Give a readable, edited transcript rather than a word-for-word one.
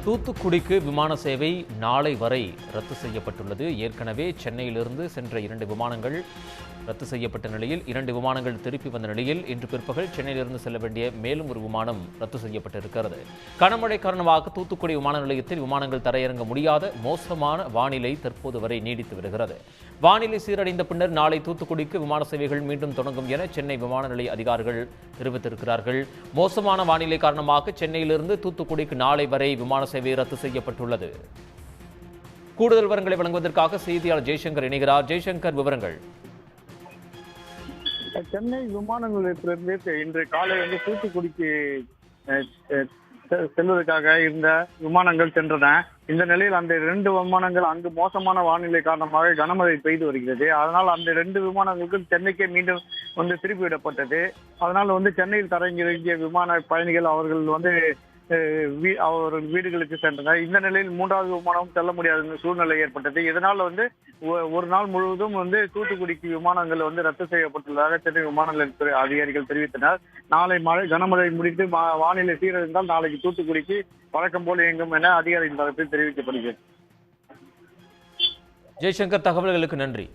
தூத்துக்குடிக்கு விமான சேவை நாளை வரை ரத்து செய்யப்பட்டுள்ளது. ஏற்கனவே சென்னையிலிருந்து சென்ற 2 விமானங்கள் ரத்து செய்யப்பட்ட நிலையில் 2 விமானங்கள் திருப்பி வந்த நிலையில் இன்று பிற்பகல் சென்னையிலிருந்து செல்ல வேண்டிய மேலும் ஒரு விமானம் ரத்து செய்யப்பட்டிருக்கிறது. கனமழை காரணமாக தூத்துக்குடி விமான நிலையத்தில் விமானங்கள் தரையிறங்க முடியாத மோசமான வானிலை தற்போது வரை நீடித்து வருகிறது. வானிலை சீரடைந்த பின்னர் நாளை தூத்துக்குடிக்கு விமான சேவைகள் மீண்டும் தொடங்கும் என சென்னை விமான நிலைய அதிகாரிகள் தெரிவித்திருக்கிறார்கள். மோசமான வானிலை காரணமாக சென்னையிலிருந்து தூத்துக்குடிக்கு நாளை வரை விமான சேவை ரத்து செய்யப்பட்டுள்ளது. கூடுதல் விவரங்களை வழங்குவதற்காக செய்தியாளர் ஜெய்சங்கர் இணைகிறார். ஜெய்சங்கர், விவரங்கள். சென்னை விமான நிலையத்திலிருந்து இன்று காலை தூத்துக்குடிக்கு செல்வதற்காக இருந்த விமானங்கள் சென்றன. இந்த நிலையில் அந்த 2 விமானங்கள் அங்கு மோசமான வானிலை காரணமாக கனமழை பெய்து வருகிறது. அதனால் அந்த 2 விமானங்களுக்கும் சென்னைக்கே மீண்டும் திருப்பிவிடப்பட்டது. அதனால் சென்னையில் தரங்கிய விமான பயணிகள் அவர்கள் அவர்கள் வீடுகளுக்கு சென்றனர். இந்த நிலையில் 3வது விமானம் செல்ல முடியாத சூழ்நிலை ஏற்பட்டது. இதனால் ஒரு நாள் முழுவதும் தூத்துக்குடிக்கு விமானங்கள் ரத்து செய்யப்பட்டுள்ளதாக சென்னை விமான நிலையத்துறை அதிகாரிகள் தெரிவித்தனர். நாளை கனமழை முடித்து வானிலை சீரழிந்தால் நாளைக்கு தூத்துக்குடிக்கு வழக்கம் போல் இயங்கும் என அதிகாரிகள் தரப்பில் தெரிவிக்கப்படுகிறது. ஜெய்சங்கர், தகவல்களுக்கு நன்றி.